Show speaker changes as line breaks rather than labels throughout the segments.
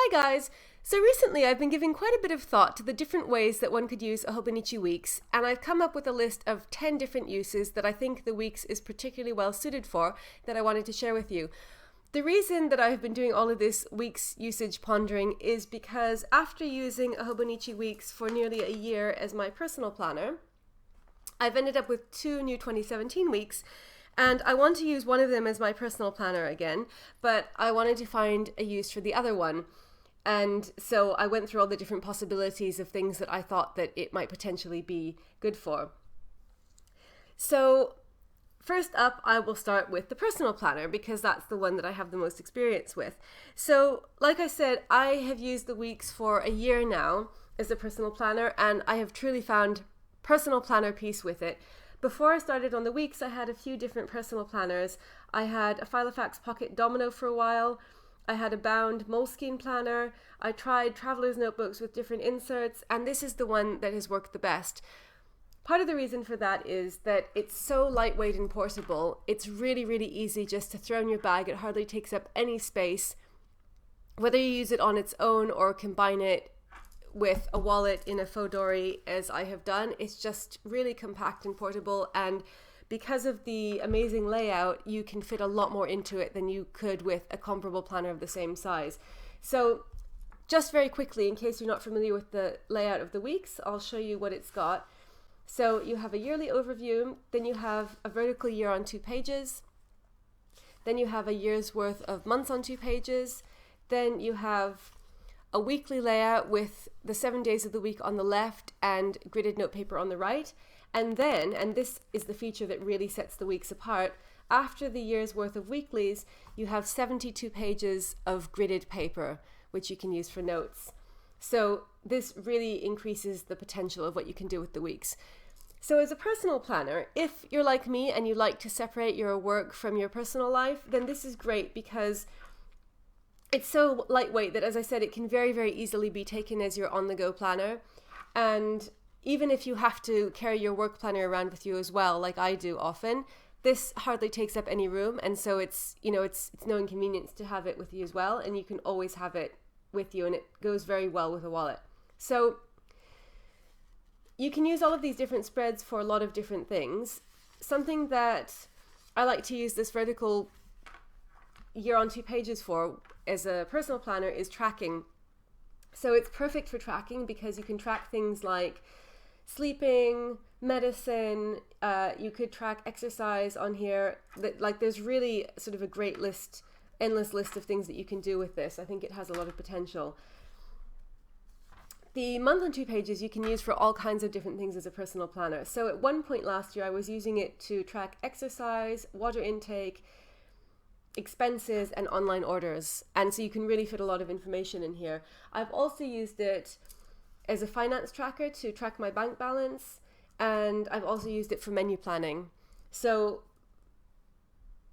Hi guys! So recently I've been giving quite a bit of thought to the different ways that one could use a Hobonichi Weeks, and I've come up with a list of 10 different uses that I think the Weeks is particularly well suited for that I wanted to share with you. The reason that I've been doing all of this Weeks usage pondering is because after using a Hobonichi Weeks for nearly a year as my personal planner, I've ended up with 2 new 2017 weeks, and I want to use one of them as my personal planner again, but I wanted to find a use for the other one. And so I went through all the different possibilities of things that I thought that it might potentially be good for. So first up, I will start with the personal planner because that's the one that I have the most experience with. So like I said, I have used the Weeks for a year now as a personal planner, and I have truly found personal planner peace with it. Before I started on the Weeks, I had a few different personal planners. I had a Filofax Pocket Domino for a while. I had a bound Moleskine planner. I tried traveler's notebooks with different inserts, and this is the one that has worked the best. Part of the reason for that is that it's so lightweight and portable. It's really, really easy just to throw in your bag. It hardly takes up any space. Whether you use it on its own or combine it with a wallet in a Fodori, as I have done, it's just really compact and portable, and because of the amazing layout, you can fit a lot more into it than you could with a comparable planner of the same size. So just very quickly, in case you're not familiar with the layout of the Weeks, I'll show you what it's got. So you have a yearly overview, then you have a vertical year on 2 pages, then you have a year's worth of months on 2 pages, then you have a weekly layout with the 7 days of the week on the left and gridded notepaper on the right. And then, and this is the feature that really sets the Weeks apart, after the year's worth of weeklies, you have 72 pages of gridded paper, which you can use for notes. So this really increases the potential of what you can do with the Weeks. So as a personal planner, if you're like me and you like to separate your work from your personal life, then this is great because it's so lightweight that, as I said, it can very, very easily be taken as your on-the-go planner. And even if you have to carry your work planner around with you as well, like I do often, this hardly takes up any room, and so it's no inconvenience to have it with you as well, and you can always have it with you, and it goes very well with a wallet. So you can use all of these different spreads for a lot of different things. Something that I like to use this vertical year on 2 pages for as a personal planner is tracking. So it's perfect for tracking because you can track things like sleeping, medicine, you could track exercise on here. There's really sort of a great list, endless list of things that you can do with this. I think it has a lot of potential. The month on 2 pages you can use for all kinds of different things as a personal planner. So at one point last year I was using it to track exercise, water intake, expenses, and online orders. And so you can really fit a lot of information in here. I've also used it as a finance tracker to track my bank balance, and I've also used it for menu planning. So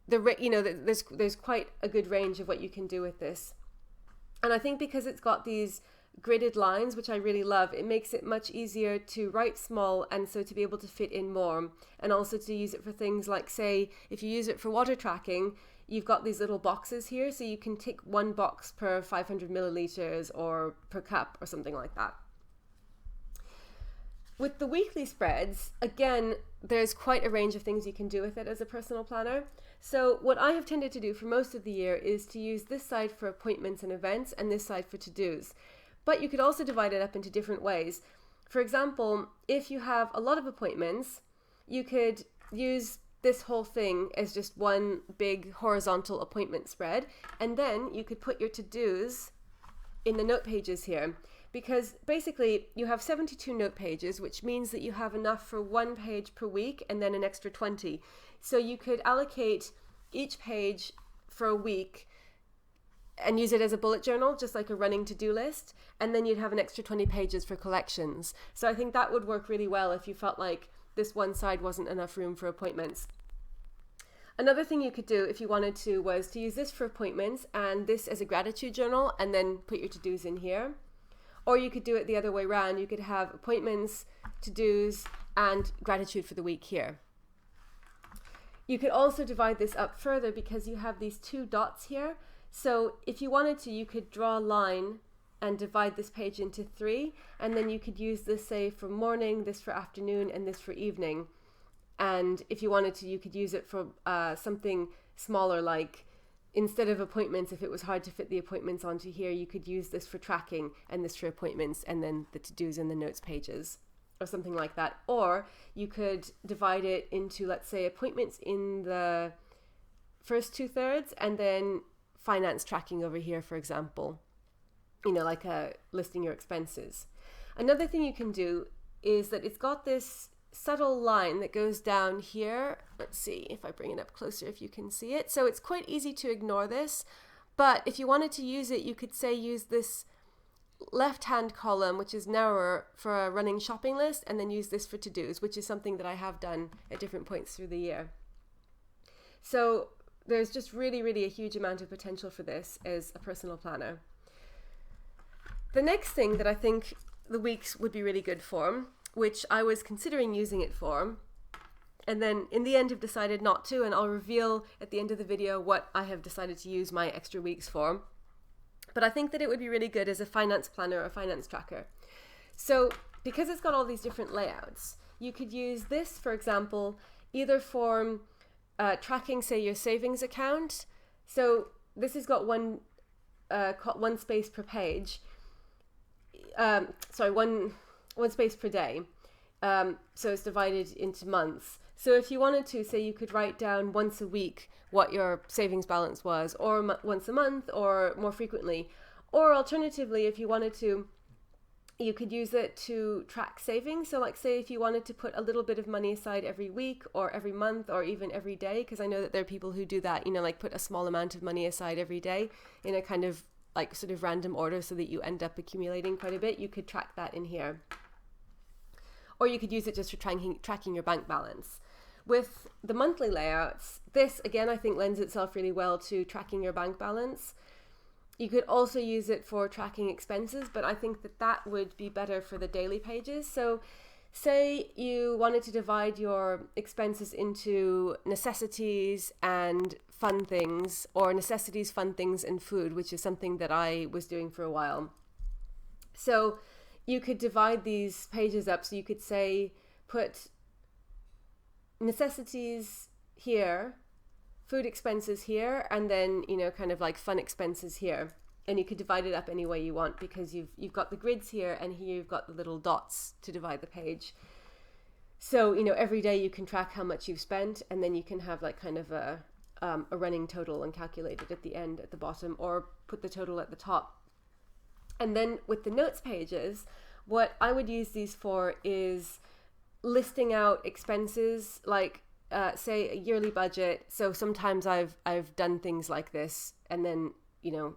there's quite a good range of what you can do with this. And I think because it's got these gridded lines, which I really love, it makes it much easier to write small and so to be able to fit in more, and also to use it for things like, say, if you use it for water tracking, you've got these little boxes here, so you can tick one box per 500 milliliters or per cup or something like that. With the weekly spreads, again, there's quite a range of things you can do with it as a personal planner. So what I have tended to do for most of the year is to use this side for appointments and events and this side for to-dos. But you could also divide it up into different ways. For example, if you have a lot of appointments, you could use this whole thing as just one big horizontal appointment spread, and then you could put your to-dos in the note pages here. Because basically you have 72 note pages, which means that you have enough for 1 page per week and then an extra 20. So you could allocate each page for a week and use it as a bullet journal, just like a running to-do list, and then you'd have an extra 20 pages for collections. So I think that would work really well if you felt like this one side wasn't enough room for appointments. Another thing you could do if you wanted to was to use this for appointments and this as a gratitude journal, and then put your to-dos in here. Or you could do it the other way around. You could have appointments, to-dos, and gratitude for the week here. You could also divide this up further because you have these 2 dots here. So if you wanted to, you could draw a line and divide this page into 3, and then you could use this, say, for morning, this for afternoon, and this for evening. And if you wanted to, you could use it for something smaller, like instead of appointments, if it was hard to fit the appointments onto here, you could use this for tracking and this for appointments, and then the to-dos and the notes pages, or something like that. Or you could divide it into, let's say, appointments in the first 2/3, and then finance tracking over here, for example, like listing your expenses. Another thing you can do is that it's got this subtle line that goes down here. Let's see if I bring it up closer, if you can see it. So it's quite easy to ignore this, but if you wanted to use it, you could say use this left-hand column, which is narrower, for a running shopping list, and then use this for to-dos, which is something that I have done at different points through the year. So there's just really, really a huge amount of potential for this as a personal planner. The next thing that I think the weeks would be really good for, which I was considering using it for, and then in the end have decided not to, and I'll reveal at the end of the video what I have decided to use my extra weeks for. But I think that it would be really good as a finance planner or a finance tracker. So because it's got all these different layouts, you could use this, for example, either for tracking, say, your savings account. So this has got one space per page. One space per day. So it's divided into months. So if you wanted to, say, you could write down once a week what your savings balance was, or once a month, or more frequently. Or alternatively, if you wanted to, you could use it to track savings. So like, say, if you wanted to put a little bit of money aside every week or every month or even every day, because I know that there are people who do that, like put a small amount of money aside every day in a kind of like sort of random order so that you end up accumulating quite a bit. You could track that in here. Or you could use it just for tracking your bank balance. With the monthly layouts, this again I think lends itself really well to tracking your bank balance. You could also use it for tracking expenses, but I think that would be better for the daily pages. So say you wanted to divide your expenses into necessities and fun things, or necessities, fun things, and food, which is something that I was doing for a while. So you could divide these pages up. So you could say, put necessities here, food expenses here, and then, kind of like fun expenses here. And you could divide it up any way you want, because you've got the grids here, and here you've got the little dots to divide the page. So, every day you can track how much you've spent, and then you can have like kind of a running total and calculate it at the end at the bottom, or put the total at the top. And then with the notes pages, what I would use these for is listing out expenses, like say a yearly budget. So sometimes I've done things like this, and then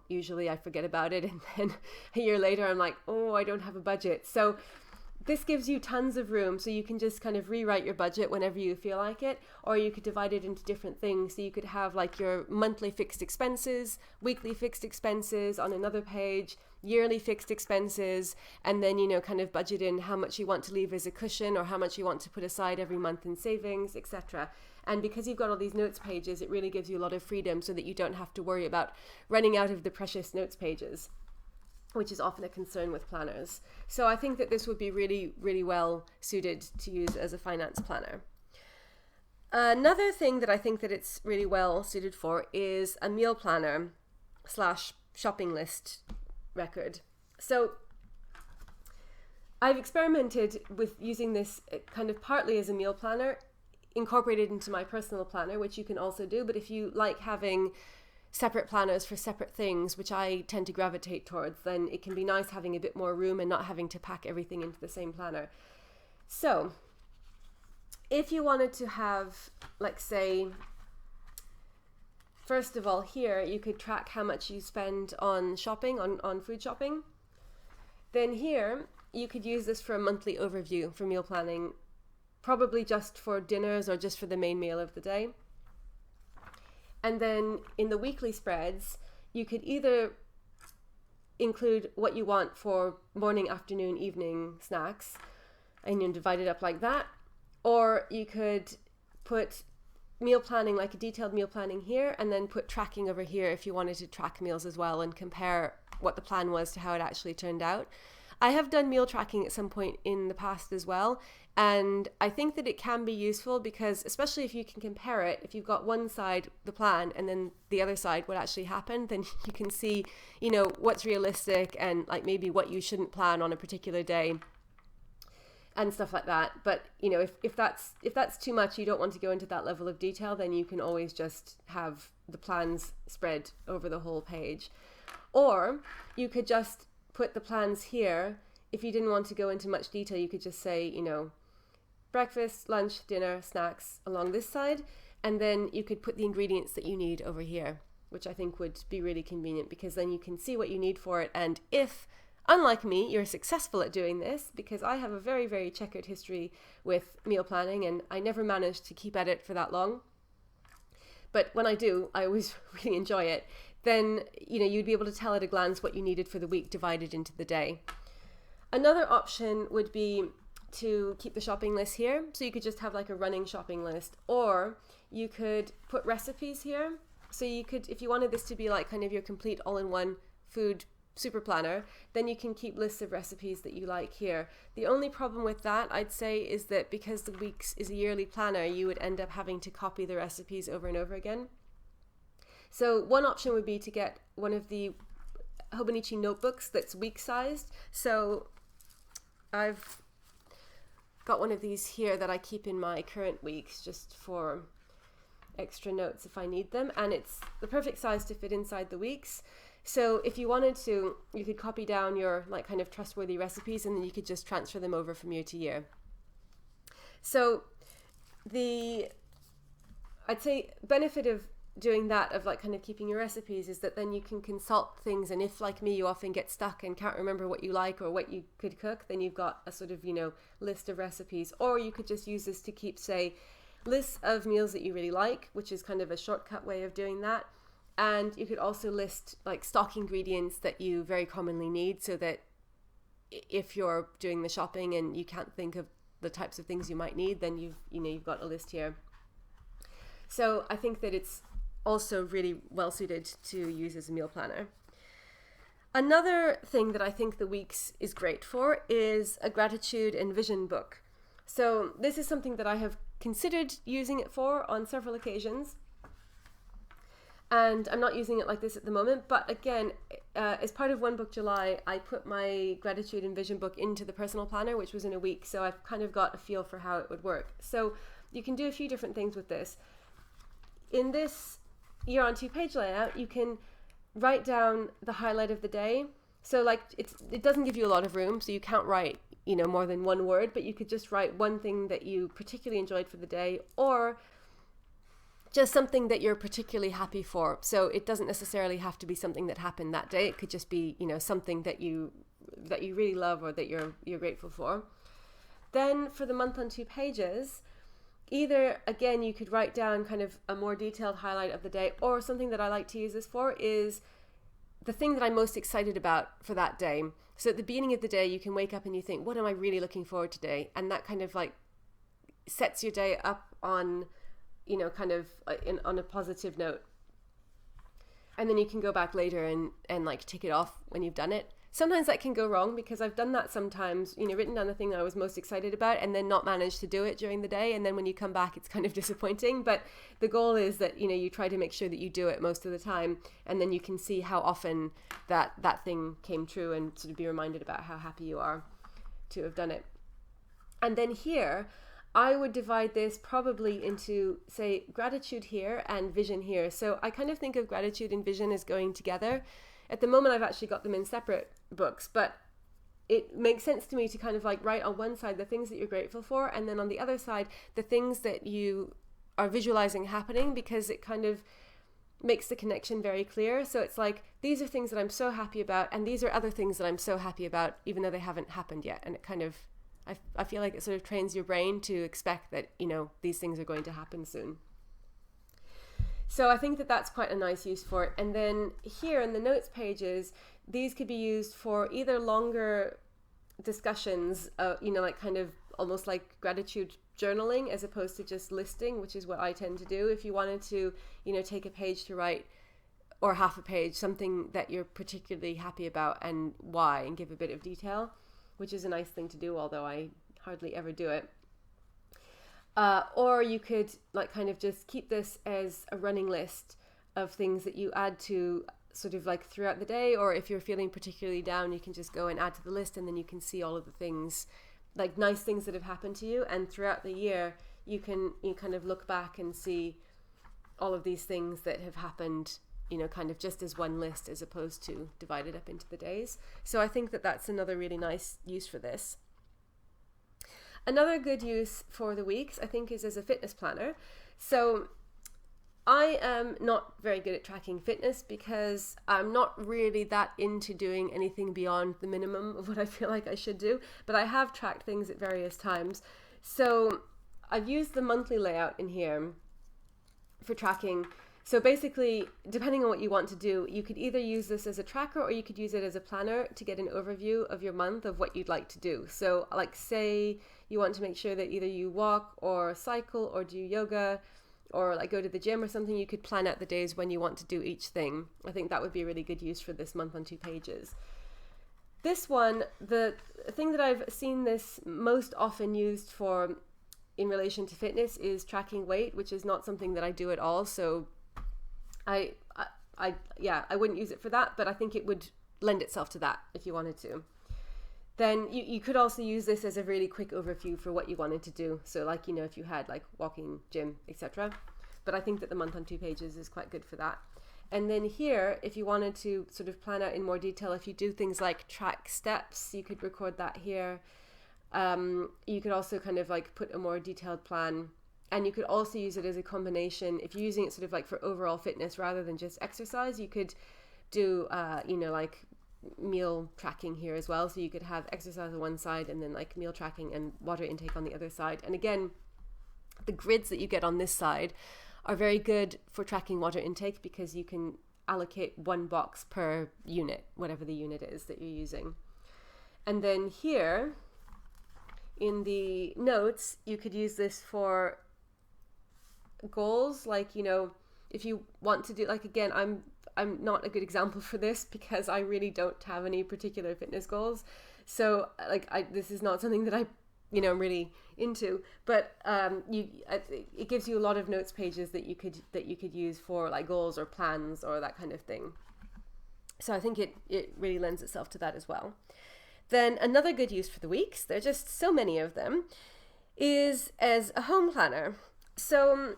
usually I forget about it, and then a year later I'm like, oh, I don't have a budget. So this gives you tons of room, so you can just kind of rewrite your budget whenever you feel like it, or you could divide it into different things. So you could have like your monthly fixed expenses, weekly fixed expenses on another page, yearly fixed expenses, and then, kind of budget in how much you want to leave as a cushion or how much you want to put aside every month in savings, etc. And because you've got all these notes pages, it really gives you a lot of freedom so that you don't have to worry about running out of the precious notes pages, which is often a concern with planners. So I think that this would be really, really well suited to use as a finance planner. Another thing that I think that it's really well suited for is a meal planner / shopping list record. So I've experimented with using this kind of partly as a meal planner, incorporated into my personal planner, which you can also do. But if you like having separate planners for separate things, which I tend to gravitate towards, then it can be nice having a bit more room and not having to pack everything into the same planner. So if you wanted to have, like, say, first of all, here you could track how much you spend on shopping, on food shopping. Then here you could use this for a monthly overview for meal planning, probably just for dinners or just for the main meal of the day. And then in the weekly spreads, you could either include what you want for morning, afternoon, evening snacks, and you divide it up like that. Or you could put meal planning, like a detailed meal planning here, and then put tracking over here if you wanted to track meals as well and compare what the plan was to how it actually turned out. I have done meal tracking at some point in the past as well, and I think that it can be useful because, especially if you can compare it, if you've got one side the plan and then the other side what actually happened, then you can see, you know, what's realistic and like maybe what you shouldn't plan on a particular day and stuff like that. But you know, if that's too much, you don't want to go into that level of detail, then you can always just have the plans spread over the whole page. Or you could just put the plans here. If you didn't want to go into much detail, you could just say, you know, breakfast, lunch, dinner, snacks along this side, and then you could put the ingredients that you need over here, which I think would be really convenient because then you can see what you need for it. And if, unlike me, you're successful at doing this, because I have a very, very checkered history with meal planning and I never managed to keep at it for that long. But when I do, I always really enjoy it. Then, you know, you'd be able to tell at a glance what you needed for the week divided into the day. Another option would be to keep the shopping list here. So you could just have like a running shopping list, or you could put recipes here. So you could, if you wanted this to be like kind of your complete all-in-one food super planner, then you can keep lists of recipes that you like here. The only problem with that, I'd say, is that because the weeks is a yearly planner, you would end up having to copy the recipes over and over again. So one option would be to get one of the Hobonichi notebooks that's week sized. So I've got one of these here that I keep in my current weeks just for extra notes if I need them, and it's the perfect size to fit inside the weeks. So if you wanted to, you could copy down your like kind of trustworthy recipes and then you could just transfer them over from year to year. So I'd say benefit of doing that, of like kind of keeping your recipes, is that then you can consult things, and if like me you often get stuck and can't remember what you like or what you could cook, then you've got a sort of, you know, list of recipes. Or you could just use this to keep, say, lists of meals that you really like, which is kind of a shortcut way of doing that. And you could also list like stock ingredients that you very commonly need, so that if you're doing the shopping and you can't think of the types of things you might need, then you've got a list here. So I think that it's also really well suited to use as a meal planner. Another thing that I think the Weeks is great for is a gratitude and vision book. So this is something that I have considered using it for on several occasions, and I'm not using it like this at the moment, but again, as part of One Book July, I put my gratitude and vision book into the personal planner, which was in a week, so I've kind of got a feel for how it would work. So you can do a few different things with this. In this year on 2-page layout, you can write down the highlight of the day. So like it doesn't give you a lot of room, so you can't write, you know, more than one word, but you could just write one thing that you particularly enjoyed for the day, or just something that you're particularly happy for. So it doesn't necessarily have to be something that happened that day. It could just be, you know, something that you really love or that you're grateful for. Then for the month on 2 pages, either, again, you could write down kind of a more detailed highlight of the day, or something that I like to use this for is the thing that I'm most excited about for that day. So at the beginning of the day, you can wake up and you think, what am I really looking forward to today? And that kind of like sets your day up on, you know, kind of on a positive note. And then you can go back later and like tick it off when you've done it. Sometimes that can go wrong, because I've done that sometimes, you know, written down the thing that I was most excited about and then not managed to do it during the day. And then when you come back, it's kind of disappointing. But the goal is that, you know, you try to make sure that you do it most of the time. And then you can see how often that thing came true and sort of be reminded about how happy you are to have done it. And then here, I would divide this probably into, say, gratitude here and vision here. So I kind of think of gratitude and vision as going together. At the moment, I've actually got them in separate books, but it makes sense to me to kind of like write on one side the things that you're grateful for, and then on the other side, the things that you are visualizing happening, because it kind of makes the connection very clear. So it's like, these are things that I'm so happy about, and these are other things that I'm so happy about, even though they haven't happened yet. And it kind of, I feel like it sort of trains your brain to expect that, you know, these things are going to happen soon. So I think that that's quite a nice use for it. And then here in the notes pages, these could be used for either longer discussions, you know, like kind of almost like gratitude journaling as opposed to just listing, which is what I tend to do. If you wanted to, take a page to write, or half a page, something that you're particularly happy about and why, and give a bit of detail, which is a nice thing to do, although I hardly ever do it. Or you could kind of just keep this as a running list of things that you add to sort of throughout the day, or if you're feeling particularly down, you can just go and add to the list, and then you can see all of the things, nice things that have happened to you. And throughout the year, you kind of look back and see all of these things that have happened, kind of just as one list as opposed to divided up into the days. So I think that that's another really nice use for this. Another good use for the weeks, I think, is as a fitness planner. So I am not very good at tracking fitness because I'm not really that into doing anything beyond the minimum of what I feel like I should do, but I have tracked things at various times. So I've used the monthly layout in here for tracking. So basically, depending on what you want to do, you could either use this as a tracker or you could use it as a planner to get an overview of your month of what you'd like to do. So say you want to make sure that either you walk or cycle or do yoga or go to the gym or something, you could plan out the days when you want to do each thing. I think that would be a really good use for this month on 2 pages. This one, the thing that I've seen this most often used for in relation to fitness is tracking weight, which is not something that I do at all. So I wouldn't use it for that, but I think it would lend itself to that if you wanted to. Then you could also use this as a really quick overview for what you wanted to do. So if you had walking, gym, etc. But I think that the month on 2 pages is quite good for that. And then here, if you wanted to sort of plan out in more detail, if you do things like track steps, you could record that here. You could also kind of put a more detailed plan. And you could also use it as a combination. If you're using it sort of for overall fitness rather than just exercise, you could do, meal tracking here as well. So you could have exercise on one side and then meal tracking and water intake on the other side. And again, the grids that you get on this side are very good for tracking water intake because you can allocate 1 box per unit, whatever the unit is that you're using. And then here in the notes, you could use this for goals, if you want to do again, I'm not a good example for this because I really don't have any particular fitness goals. So this is not something that I'm really into, but it gives you a lot of notes pages that you could use for goals or plans or that kind of thing. So I think it really lends itself to that as well. Then another good use for the weeks, there are just so many of them, is as a home planner. So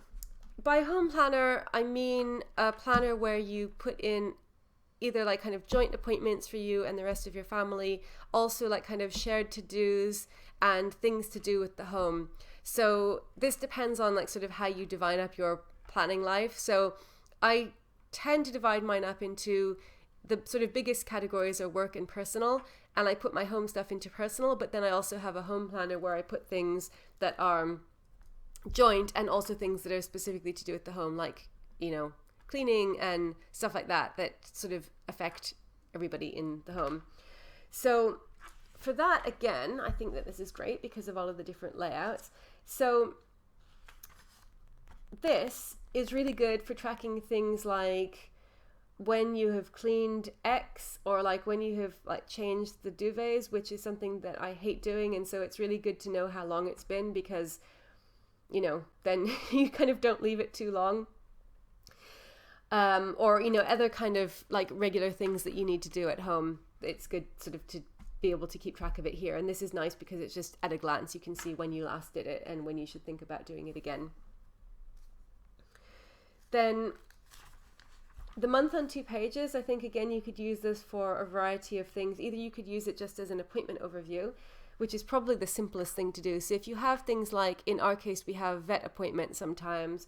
by home planner, I mean a planner where you put in either kind of joint appointments for you and the rest of your family, also kind of shared to-dos and things to do with the home. So this depends on sort of how you divide up your planning life. So I tend to divide mine up into the sort of biggest categories are work and personal, and I put my home stuff into personal, but then I also have a home planner where I put things that are joint and also things that are specifically to do with the home, cleaning and stuff like that sort of affect everybody in the home. So for that, again, I think that this is great because of all of the different layouts. So this is really good for tracking things like when you have cleaned X, or when you have changed the duvets, which is something that I hate doing. And so it's really good to know how long it's been because then you kind of don't leave it too long. Or other kind of regular things that you need to do at home. It's good sort of to be able to keep track of it here. And this is nice because it's just at a glance, you can see when you last did it and when you should think about doing it again. Then the month on 2 pages, I think again, you could use this for a variety of things. Either you could use it just as an appointment overview, which is probably the simplest thing to do. So if you have things in our case, we have vet appointments sometimes,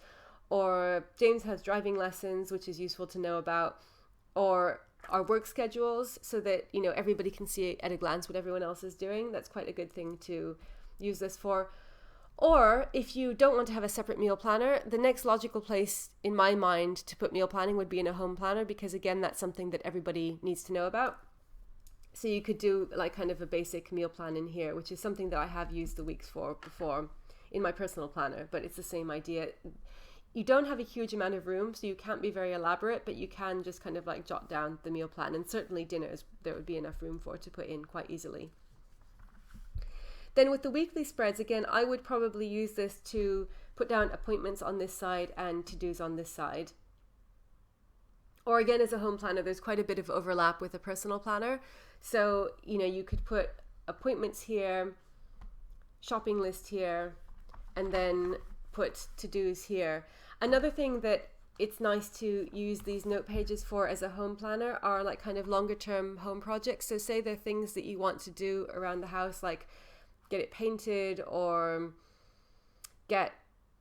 or James has driving lessons, which is useful to know about, or our work schedules so that, everybody can see at a glance what everyone else is doing. That's quite a good thing to use this for. Or if you don't want to have a separate meal planner, the next logical place in my mind to put meal planning would be in a home planner, because again, that's something that everybody needs to know about. So you could do kind of a basic meal plan in here, which is something that I have used the weeks for before in my personal planner, but it's the same idea. You don't have a huge amount of room, so you can't be very elaborate, but you can just kind of like jot down the meal plan, and certainly dinners there would be enough room for to put in quite easily. Then with the weekly spreads, again, I would probably use this to put down appointments on this side and to-dos on this side. Or again, as a home planner, there's quite a bit of overlap with a personal planner. So, you could put appointments here, shopping list here, and then put to-dos here. Another thing that it's nice to use these note pages for as a home planner are like kind of longer term home projects. So say they're things that you want to do around the house, like get it painted or get,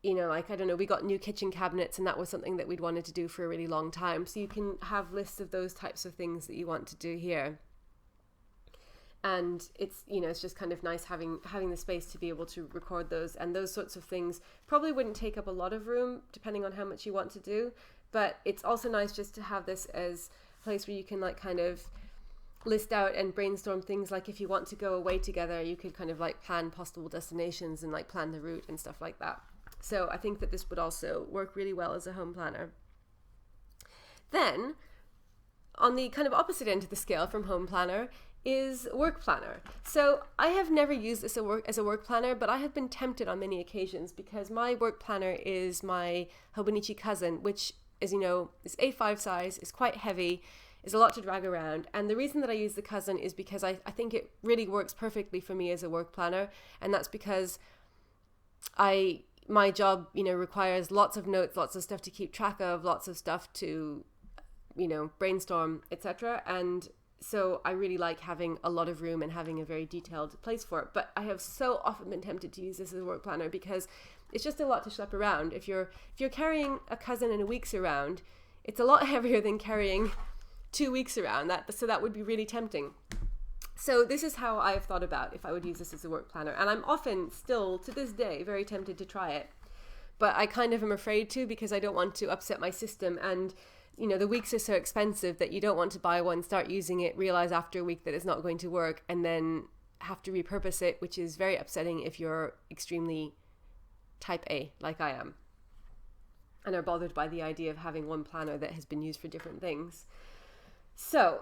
like, I don't know, we got new kitchen cabinets and that was something that we'd wanted to do for a really long time. So you can have lists of those types of things that you want to do here. And it's, it's just kind of nice having the space to be able to record those, and those sorts of things probably wouldn't take up a lot of room depending on how much you want to do. But it's also nice just to have this as a place where you can like kind of list out and brainstorm things. Like if you want to go away together, you could kind of like plan possible destinations and like plan the route and stuff like that. So I think that this would also work really well as a home planner. Then on the kind of opposite end of the scale from home planner is work planner. So I have never used this as a work planner, but I have been tempted on many occasions because my work planner is my Hobonichi cousin, which, as you know, is A5 size, is quite heavy, is a lot to drag around. And the reason that I use the cousin is because I think it really works perfectly for me as a work planner. And that's because my job, requires lots of notes, lots of stuff to keep track of, lots of stuff to, brainstorm, etc. And so I really like having a lot of room and having a very detailed place for it. But I have so often been tempted to use this as a work planner because it's just a lot to schlep around. If you're carrying a cousin and a weeks around, it's a lot heavier than carrying 2 weeks around. So that would be really tempting. So this is how I've thought about if I would use this as a work planner. And I'm often still, to this day, very tempted to try it. But I kind of am afraid to because I don't want to upset my system. And the weeks are so expensive that you don't want to buy one, start using it, realize after a week that it's not going to work, and then have to repurpose it, which is very upsetting if you're extremely type A, like I am, and are bothered by the idea of having one planner that has been used for different things. So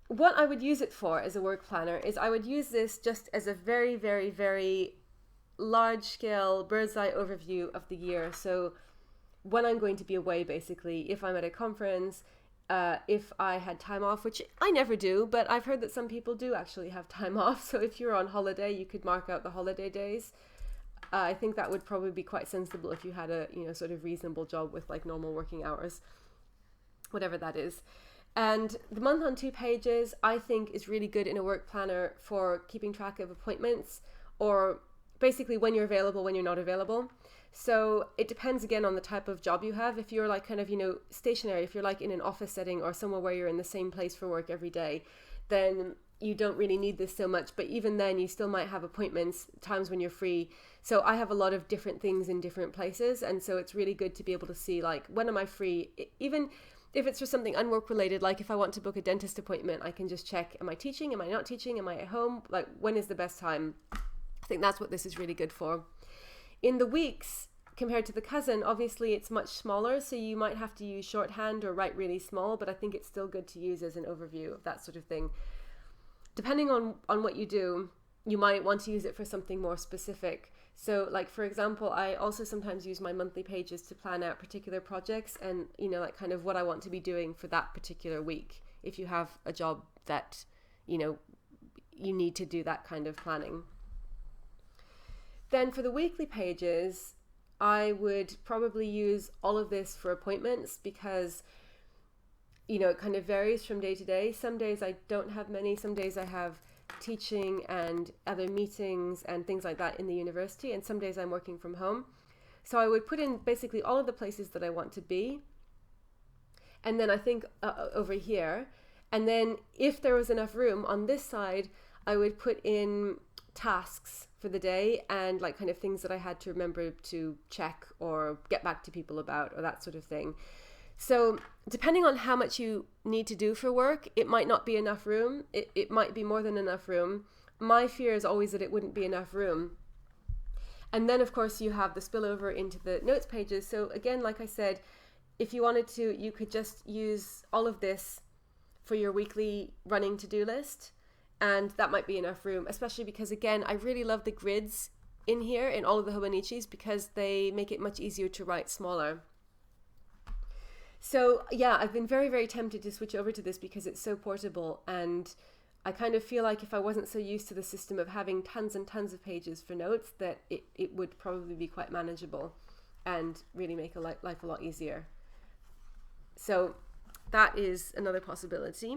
what I would use it for as a work planner is I would use this just as a very, very, very large scale bird's eye overview of the year. So when I'm going to be away, basically, if I'm at a conference, if I had time off, which I never do, but I've heard that some people do actually have time off. So if you're on holiday, you could mark out the holiday days. I think that would probably be quite sensible if you had a, sort of reasonable job with like normal working hours, whatever that is. And the month on 2 pages, I think, is really good in a work planner for keeping track of appointments, or basically when you're available, when you're not available. So it depends again on the type of job you have. If you're like kind of, stationary, if you're like in an office setting or somewhere where you're in the same place for work every day, then you don't really need this so much. But even then, you still might have appointments, times when you're free. So I have a lot of different things in different places. And so it's really good to be able to see, like, when am I free? Even if it's for something unwork related, like if I want to book a dentist appointment, I can just check, am I teaching? Am I not teaching? Am I at home? Like, when is the best time? I think that's what this is really good for. In the weeks, compared to the cousin, obviously it's much smaller, so you might have to use shorthand or write really small, but I think it's still good to use as an overview of that sort of thing. Depending on what you do, you might want to use it for something more specific. So like, for example, I also sometimes use my monthly pages to plan out particular projects and, like kind of what I want to be doing for that particular week. If you have a job that, you need to do that kind of planning. Then for the weekly pages, I would probably use all of this for appointments because, it kind of varies from day to day. Some days I don't have many. Some days I have teaching and other meetings and things like that in the university. And some days I'm working from home. So I would put in basically all of the places that I want to be. And then I think over here. And then if there was enough room on this side, I would put in tasks for the day and like kind of things that I had to remember to check or get back to people about or that sort of thing. So depending on how much you need to do for work, it might not be enough room. It might be more than enough room. My fear is always that it wouldn't be enough room. And then of course you have the spillover into the notes pages. So again, like I said, if you wanted to, you could just use all of this for your weekly running to-do list, and that might be enough room, especially because again, I really love the grids in here in all of the Hobonichis because they make it much easier to write smaller. So yeah, I've been very, very tempted to switch over to this because it's so portable, and I kind of feel like if I wasn't so used to the system of having tons and tons of pages for notes, that it would probably be quite manageable and really make life a lot easier. So that is another possibility.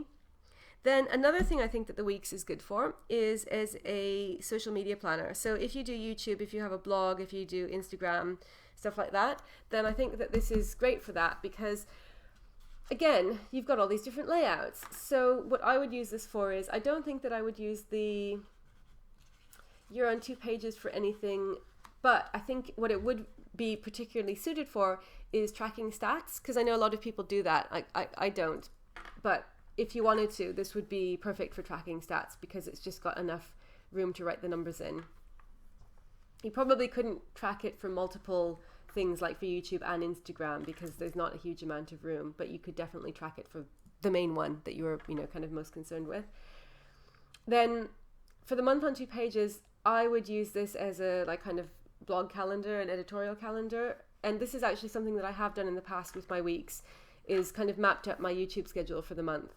Then another thing I think that the Weeks is good for is as a social media planner. So if you do YouTube, if you have a blog, if you do Instagram, stuff like that, then I think that this is great for that because, again, you've got all these different layouts. So what I would use this for is, I don't think that I would use the you're on 2 pages for anything, but I think what it would be particularly suited for is tracking stats, because I know a lot of people do that. I don't, but if you wanted to, this would be perfect for tracking stats because it's just got enough room to write the numbers in. You probably couldn't track it for multiple things like for YouTube and Instagram because there's not a huge amount of room, but you could definitely track it for the main one that you were, kind of most concerned with. Then for the month on 2 pages, I would use this as a kind of blog calendar and editorial calendar. And this is actually something that I have done in the past with my Weeks, is kind of mapped up my YouTube schedule for the month.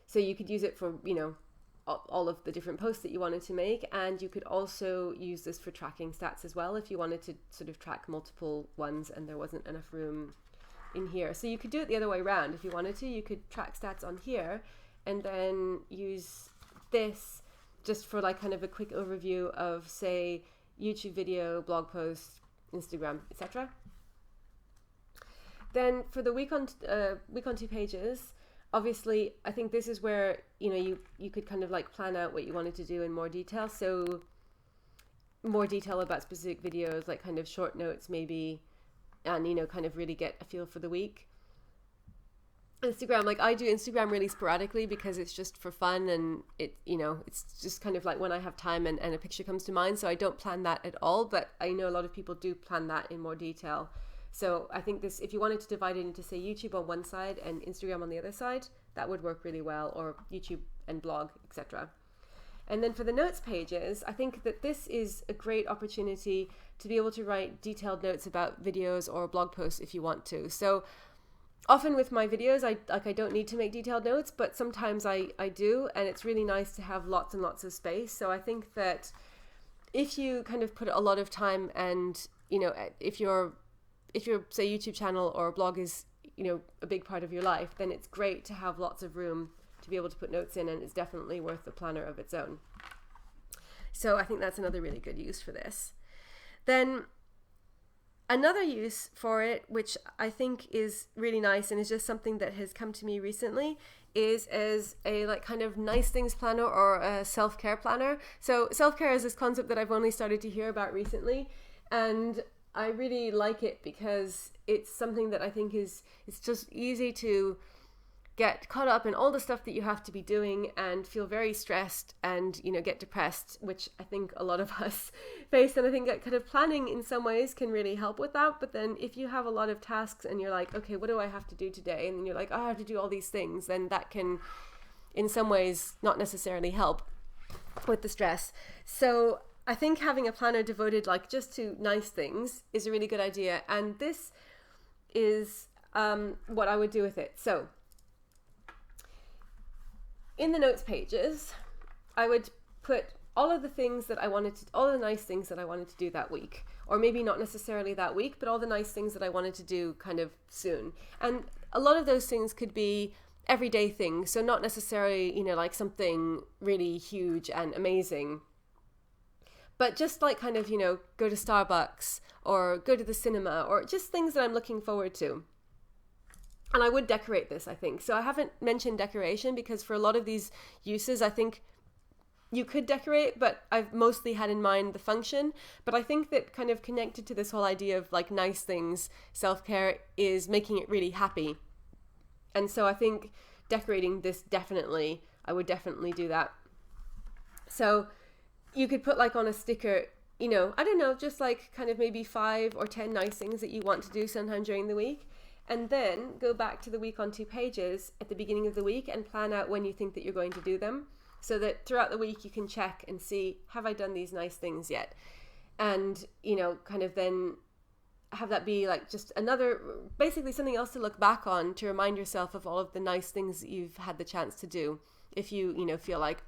So you could use it for, all of the different posts that you wanted to make. And you could also use this for tracking stats as well, if you wanted to sort of track multiple ones and there wasn't enough room in here. So you could do it the other way around. If you wanted to, you could track stats on here and then use this just for kind of a quick overview of, say, YouTube video, blog post, Instagram, etc. Then for the week on 2 pages, obviously, I think this is where, you could kind of plan out what you wanted to do in more detail. So more detail about specific videos, kind of short notes maybe, and, kind of really get a feel for the week. Instagram, I do Instagram really sporadically because it's just for fun, and it's just kind of when I have time and a picture comes to mind. So I don't plan that at all, but I know a lot of people do plan that in more detail. So I think this, if you wanted to divide it into, say, YouTube on one side and Instagram on the other side, that would work really well, or YouTube and blog, etc. And then for the notes pages, I think that this is a great opportunity to be able to write detailed notes about videos or blog posts if you want to. So often with my videos, I don't need to make detailed notes, but sometimes I do, and it's really nice to have lots and lots of space. So I think that if you kind of put a lot of time, and if your say YouTube channel or blog is a big part of your life, then it's great to have lots of room to be able to put notes in, and it's definitely worth a planner of its own. So I think that's another really good use for this. Then another use for it, which I think is really nice and is just something that has come to me recently, is as a kind of nice things planner or a self-care planner. So self-care is this concept that I've only started to hear about recently, and I really like it because it's something that I think it's just easy to get caught up in all the stuff that you have to be doing and feel very stressed and, get depressed, which I think a lot of us face. And I think that kind of planning in some ways can really help with that. But then if you have a lot of tasks and you're like, okay, what do I have to do today? And then you're like, oh, I have to do all these things. Then that can, in some ways, not necessarily help with the stress. So I think having a planner devoted just to nice things is a really good idea. And this is what I would do with it. So in the notes pages, I would put all of the things that I wanted to, all the nice things that I wanted to do that week, or maybe not necessarily that week, but all the nice things that I wanted to do kind of soon. And a lot of those things could be everyday things. So not necessarily, something really huge and amazing, but just kind of, go to Starbucks or go to the cinema, or just things that I'm looking forward to. And I would decorate this, I think. So I haven't mentioned decoration because for a lot of these uses, I think you could decorate, but I've mostly had in mind the function. But I think that kind of connected to this whole idea of nice things, self-care, is making it really happy. And so I think decorating this I would definitely do that. So you could put on a sticker I don't know, just like kind of maybe 5 or 10 nice things that you want to do sometime during the week. And then go back to the week on 2 pages at the beginning of the week and plan out when you think that you're going to do them, so that throughout the week you can check and see, have I done these nice things yet? And, kind of then have that be like just another, basically something else to look back on, to remind yourself of all of the nice things that you've had the chance to do. If you, feel like,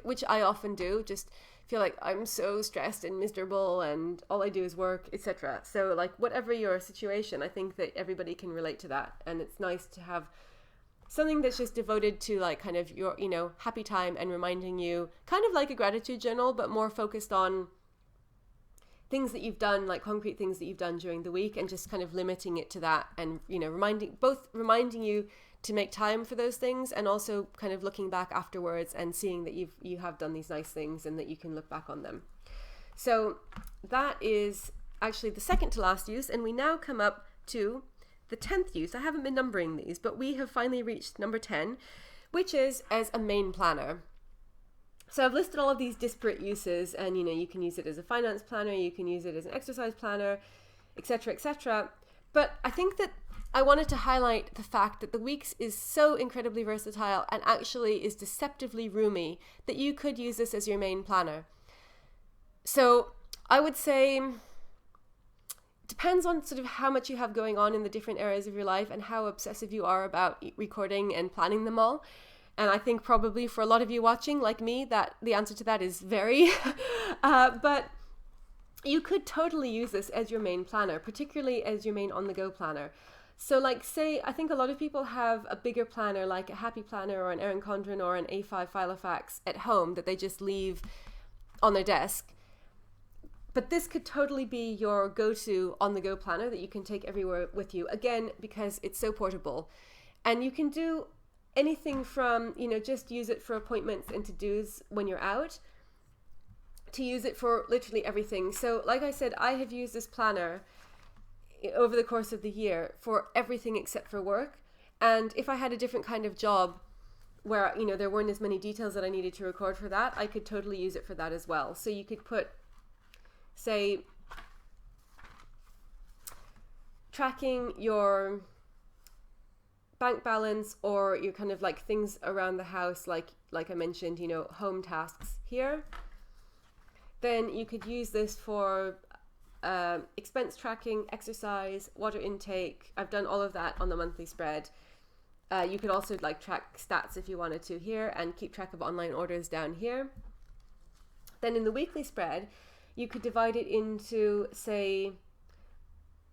which I often do, just feel like I'm so stressed and miserable and all I do is work, etc. So like whatever your situation, I think that everybody can relate to that. And it's nice to have something that's just devoted to like kind of your, happy time, and reminding you, kind of like a gratitude journal, but more focused on things that you've done, like concrete things that you've done during the week, and just kind of limiting it to that, and reminding you to make time for those things, and also kind of looking back afterwards and seeing that you have done these nice things and that you can look back on them. So that is actually the second to last use, and we now come up to the 10th use. I haven't been numbering these, but we have finally reached number 10, which is as a main planner. So I've listed all of these disparate uses, and you can use it as a finance planner, you can use it as an exercise planner, etc., etc. But I think that I wanted to highlight the fact that the Weeks is so incredibly versatile and actually is deceptively roomy that you could use this as your main planner. So I would say depends on sort of how much you have going on in the different areas of your life and how obsessive you are about recording and planning them all. And I think probably for a lot of you watching, like me, that the answer to that is very. But you could totally use this as your main planner, particularly as your main on-the-go planner. So like, say, I think a lot of people have a bigger planner, like a Happy Planner or an Erin Condren or an A5 Filofax at home that they just leave on their desk. But this could totally be your go-to on-the-go planner that you can take everywhere with you, again, because it's so portable. And you can do anything from, just use it for appointments and to-dos when you're out, to use it for literally everything. So like I said, I have used this planner over the course of the year for everything except for work. And if I had a different kind of job where, there weren't as many details that I needed to record for that, I could totally use it for that as well. So you could put, say, tracking your bank balance or your kind of like things around the house, like I mentioned, home tasks here. Then you could use this for expense tracking, exercise, water intake. I've done all of that on the monthly spread. You could also like track stats if you wanted to here, and keep track of online orders down here. Then in the weekly spread, you could divide it into, say,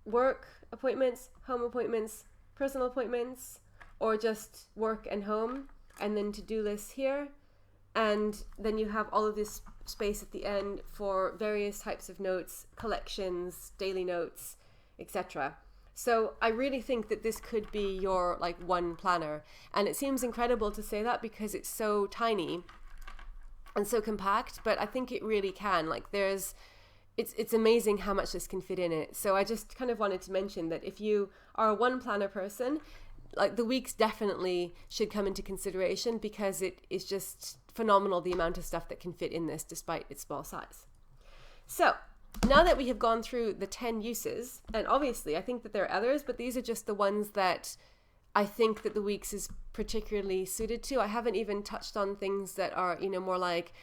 work appointments, home appointments, personal appointments, or just work and home, and then to-do lists here. And then you have all of this space at the end for various types of notes, collections, daily notes, etc. So I really think that this could be your like one planner. And it seems incredible to say that because it's so tiny and so compact, but I think it really can. Like it's amazing how much this can fit in it. So I just kind of wanted to mention that if you are a one planner person, like the Weeks definitely should come into consideration, because it is just phenomenal the amount of stuff that can fit in this despite its small size. So now that we have gone through the 10 uses, and obviously I think that there are others, but these are just the ones that I think that the Weeks is particularly suited to. I haven't even touched on things that are, more like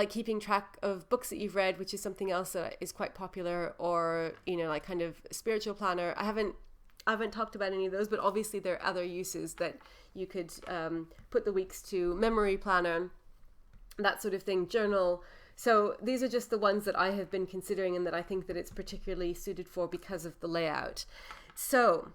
keeping track of books that you've read, which is something else that is quite popular, or, like kind of spiritual planner. I haven't talked about any of those, but obviously there are other uses that you could put the Weeks to. Memory planner, that sort of thing, journal. So these are just the ones that I have been considering and that I think that it's particularly suited for because of the layout. So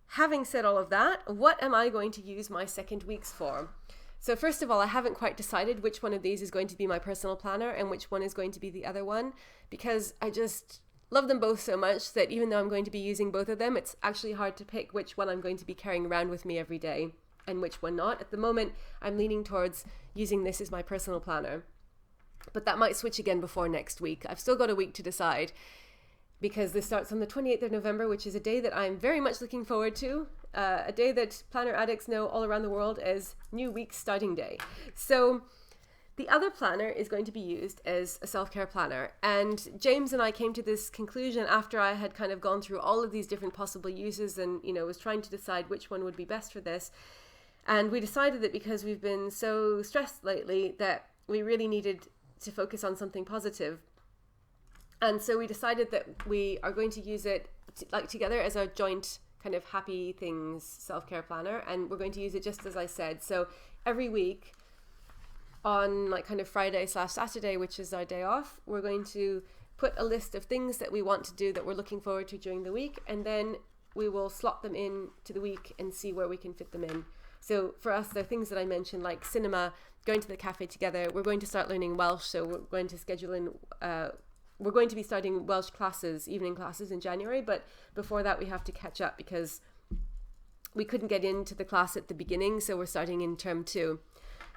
having said all of that, what am I going to use my second Weeks for? So first of all, I haven't quite decided which one of these is going to be my personal planner and which one is going to be the other one, because I just love them both so much that even though I'm going to be using both of them, it's actually hard to pick which one I'm going to be carrying around with me every day and which one not. At the moment, I'm leaning towards using this as my personal planner, but that might switch again before next week. I've still got a week to decide, because this starts on the 28th of November, which is a day that I'm very much looking forward to, a day that planner addicts know all around the world as New Week Starting Day. So The other planner is going to be used as a self-care planner. And James and I came to this conclusion after I had kind of gone through all of these different possible uses and, was trying to decide which one would be best for this. And we decided that because we've been so stressed lately that we really needed to focus on something positive. And so we decided that we are going to use it together as a joint kind of happy things self-care planner. And we're going to use it just as I said. So every week, on kind of Friday/Saturday, which is our day off, we're going to put a list of things that we want to do that we're looking forward to during the week, and then we will slot them in to the week and see where we can fit them in. So for us, there are things that I mentioned like cinema, going to the cafe together. We're going to start learning Welsh, so we're going to schedule in we're going to be starting Welsh classes, evening classes in January, but before that we have to catch up because we couldn't get into the class at the beginning, so we're starting in term 2.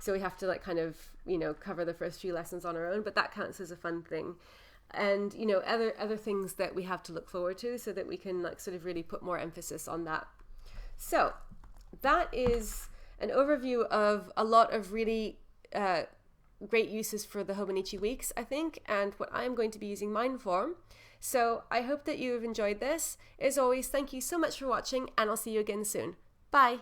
So we have to cover the first few lessons on our own, but that counts as a fun thing. And, other things that we have to look forward to so that we can sort of really put more emphasis on that. So that is an overview of a lot of really great uses for the Hobonichi Weeks, I think, and what I'm going to be using mine for. So I hope that you've enjoyed this. As always, thank you so much for watching, and I'll see you again soon. Bye.